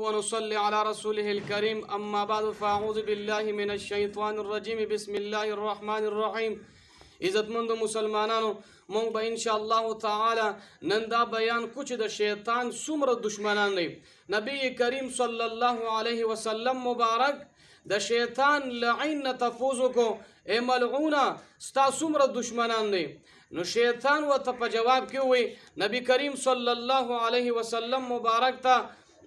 ونصلي على رسوله الكريم أما بعد فأعوذ بالله من الشيطان الرجيم بسم الله الرحمن الرحيم. عزت مند مسلمانانو مونږ به ان شاء الله تعالی نن دا بیان کو چې د شیطان څومره دشمنان دي. نبی کریم صلی الله علیه وسلم مبارک د شیطان لعین تفوزو کو ای ملعونه ستا څومره دشمنان دي. نو شیطان ورته په جواب کې وی نبی کریم صلی الله علیه وسلم مبارک ته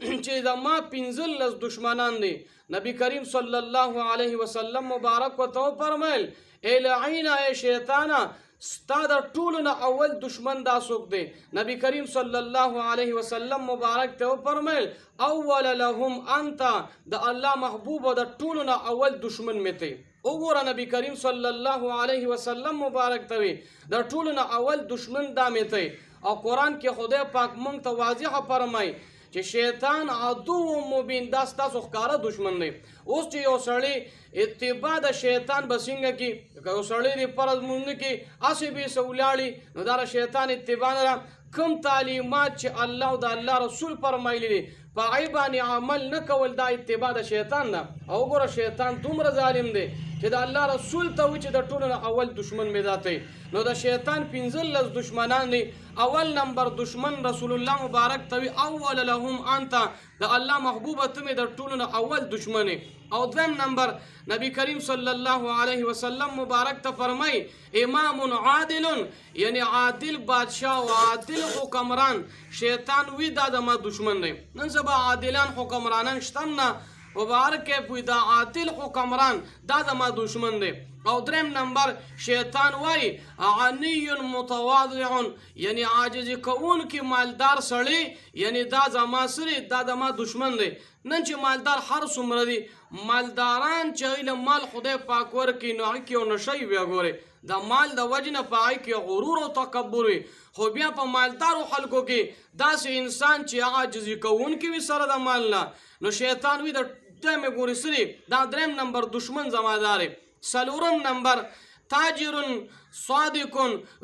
چې دا ما 15 دشمنان دي. نبی کریم صلی الله علیه وسلم مبارک ورته فرمایل ای لعین ای شیطانا ستا د ټولو نه اول دشمن دا څوک دی. نبی کریم صلی الله علیه وسلم مبارک ته فرمایل اول لهم انت د الله محبوب د ټولو نه اول دشمن میته. وګوره نبی کریم صلی الله علیه وسلم مبارک ته د ټولو نه اول دشمن دا میته. او قرآن کې خدای پاک مونږ ته واضح فرمای چې شیطان عدو مبین دا ستاسو ښکاره دشمن دی. اوس چې یو سړی اتباع د شیطان بسنګ کی یو سړی دی فرض مونږ کی اسی به سولاړي نو دا شیطان اتباع نه کوم تعلیمات چې الله او د الله رسول فرمایلی دي په عیبانی عمل نه کول دا اتباع د شیطان ده. او ګوره شیطان دومره ظالم دی چې د الله رسول ته وی چې د ټولو نه اول دشمن می ذاته. نو د شیطان 15 دشمنان دي. اول نمبر دشمن رسول الله مبارک ته اول لهم انت د الله محبوب ته د ټولو نه اول دشمن. او دویم نمبر نبی کریم صلی الله علیه وسلم مبارک ته فرمای امام عادل یعنی عادل بادشاہ او عادل حکمران شیطان وی دا د ما دشمن دی. نن سبا عادلان حکمرانان شتم نه مبارک پوی دا عادل حکمران دا د ما دشمن دی. او دریم نمبر شیطان وای عنی متواضع یعنی عاجز کون کی مالدار سړی یعنی دا زما سره دا د ما دشمن دی. نن چې مالدار هر څومره دي مالداران چې علم مال خدای پاک ورکی نو کې او نشي بیا ګوره د مال د وجنه پای کې غرور او تکبر خو بیا په مالدارو خلکو کې داسې انسان چې عاجز کون کی سره د مال نه نو شیطان وی د دمه ګوري سری دا دریم نمبر دشمن زمادار. سلورم نمبر تاجر صادق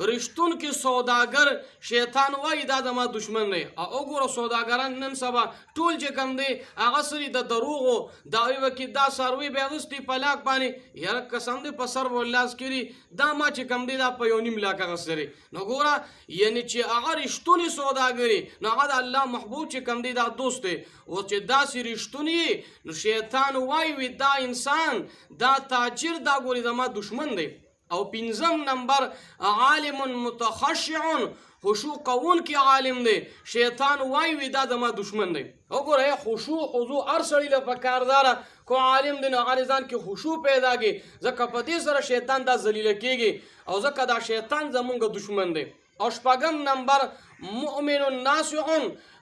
رشتون کی سوداگر شیطان وای دا د ما دشمن دی. او ګوره سوداګران نن سبا ټول چې کم دی هغه سری د دروغو دا وی کی دا سروي به غستی پلاک باندې یاره قسم دی په سر ولاس کړي دا ما چې کم دی دا په یو نیم لاکه غسري. نو ګوره یعنی چې هغه رشتونی سوداګری نو هغه الله محبوب چې کم دی دا دوست دی. او چې دا سی رشتونی نو شیطان وای وی دا انسان دا تاجر دا ګوري د ما دشمن دی. او پنځم نمبر عالم متخشع خشوع قون کی عالم دی شیطان وای وی دا د ما دشمن دی. وګوره خشوع خضوع هر سړی له پکاردار کو عالم دی نو غریزان کې خشوع پیدا کی ځکه په دې سره شیطان دا ذلیل کیږي او ځکه دا شیطان زمونږ دشمن دی. او شپږم نمبر مؤمن ناصح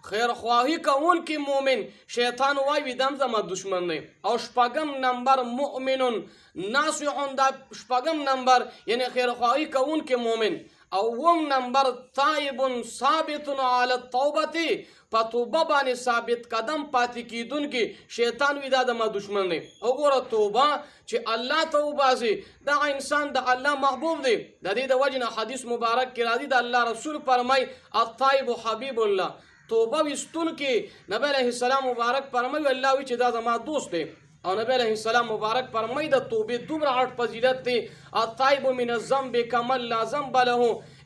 خیر خواهی کون کی مومن شیطان وای وی دم زما دشمن دی. او شپږم نمبر مؤمن ناصح دا شپږم نمبر یعنی خیر خواهی کون کی مومن. او وم نمبر تائب ثابت علی التوبه په توبه باندې ثابت قدم پاتې کیدون کې شیطان وی دا د ما دشمن دی. وګوره توبه چې الله توبه سي دا انسان د الله محبوب دی. د دې د وجنه حدیث مبارک کې راځي د الله رسول فرمای الطيب حبیب الله توبه وستون کې نبی علیہ السلام مبارک فرمای الله وی چې دا زما دوست دی. او نبی علیہ السلام مبارک فرمای د توبې دومره غټ فضیلت دی الطيب من الذنب كما لا ذنب له.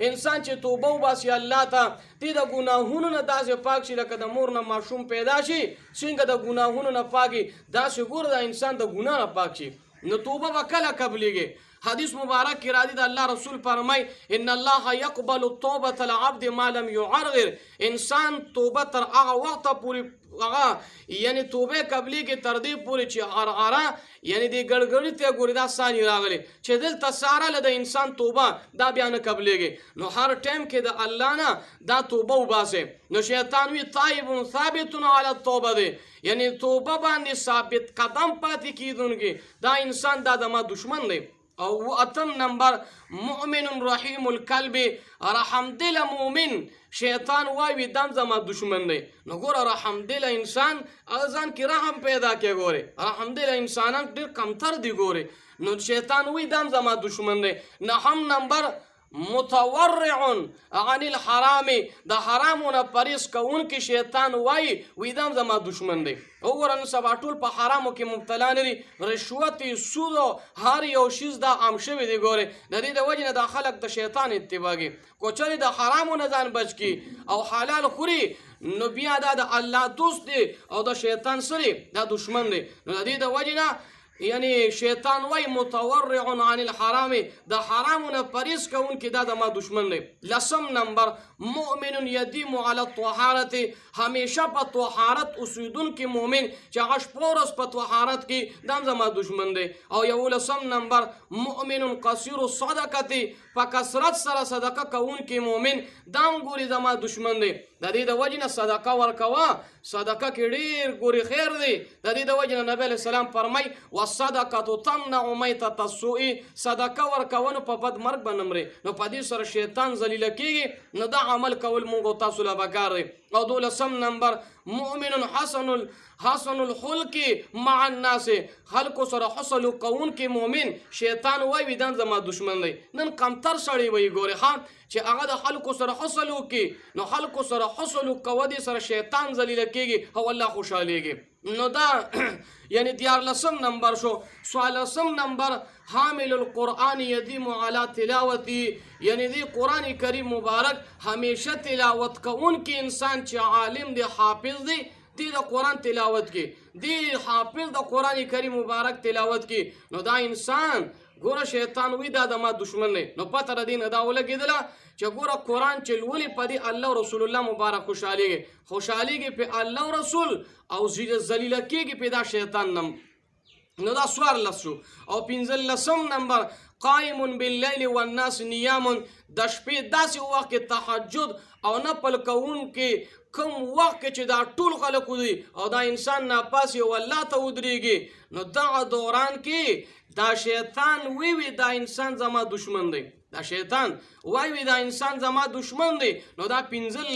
انسان چې توبه وباسي الله ته دې د ګناهونو نه داسې پاک شي لکه د مور نه ماشوم پیدا شي څنګه د ګناهونو نه پاکي داسې ګور د انسان د ګناه نه پاک شي. نو توبه وکړه قبلېږي. حدیث مبارک کی راضی د الله رسول فرمای ان الله يقبل التوبه العبد ما لم يعرغر. انسان توبه تر هغه وخت پوری هغه یعنی توبه قبلی کې تر دې پوری چې غرغره یعنی د ګړګړی ته ګوري دا ثاني راغلی چې دلته ساره له د انسان توبه دا بیا نه قبلیږي. نو هر ټیم کې د الله نه دا توبه وباسه. نو شیطان وی طيب ثابت علی التوبه دی یعنی توبه باندې ثابت قدم پاتې کیدونکي دا انسان دا د ما دشمن دی. او اتم نمبر مؤمن رحیم القلب رحم دل مومن شیطان وای وی دم زما دشمن دی. نو ګوره رحم دل انسان ځان کې رحم پیدا کې ګوره رحم دل انسانان ډېر کمتر دی ګوره نو شیطان وی دم زما دشمن دی. نهم نمبر متورع عن الحرام د حرامونه پریس کوونکی شیطان وای دام زما دشمن دی. وګوره نن سبا ټول په حرامو کې مبتلا نه دي، رشوت سود هر یو شیز دا عام شوی دی. ګورې د دې د وجې نه دا خلک د شیطان اتباع کوي. کو چېرې د حرامو نه ځان بچ کړي او حلال خوري نو بیا دا د الله دوست دی او د شیطان سره دا دشمن دی. نو د دې د وجې نه یعنی شیطان وای متورع عن الحرام د حرامونه پریس کوونکی دا د ما دشمن دی. لسم نمبر مؤمن یدیم علی الطهارة همیشه په طهارت اوسیدونکی مؤمن چې هغه شپه ورځ په طهارت کې دا زما دشمن دی. او یولسم نمبر مؤمن قصیر الصدقه په کثرت سره صدقه کوونکی مؤمن دا ګوري زما دشمن دی. د دې د وجې نه صدقه ورکوه، صدقه کې ډېر ګوري خیر دی. د دې د وجې نه نبی علیه السلام فرمای والصدقه تمنع میتة السوء صدقه ورکونه په بد مرګ به نه مرې. نو په دې سره شیطان ذلیله کېږي. نو دا عمل کول مونږ تاسو له پکار دی. او دولسم نمبر مؤمن حسن الخلق مع الناس خلکو سره حسن کوونکی مؤمن شیطان وای دان زما دشمن دی. نن کمتر سړی وای ګوري خان چې هغه د خلکو سره حسن وکي نو خلکو سره حسن کوي سره شیطان ذلیله کېږي او الله خوشاليږي. نو دا یعنی 14 نمبر شو. 16 نمبر حامل القرآن یدیم علی تلاوتی یعنی دی قرآن کریم مبارک همیشه تلاوت کوونکی انسان چې عالم دی حافظ دی دی د قرآن تلاوت کې دی حافظ د قرآن کریم مبارک تلاوت کې نو دا انسان ګوره شیطان وی دا د ما دشمن دی. نو پته ردی نه دا ولګېدله چې ګوره قرآن چې لولي په دې الله رسول الله مبارک خوشحالیږي په الله رسول او ذلیله کېږي په دا شیطان نم. نو دا 14 شو. او 15 نمبر قائم باللیل والناس نیام د شپې داسې وخت کې تهجد او نفل کوونکي کوم وخت کې چې دا ټول خلکو دي او دا انسان ناپاس او الله ته ودرېږي نو دغه دوران کې دا شیطان وی دا انسان زما دشمن دی. دا شیطان وای دا انسان زما دشمن دی. نو دا 15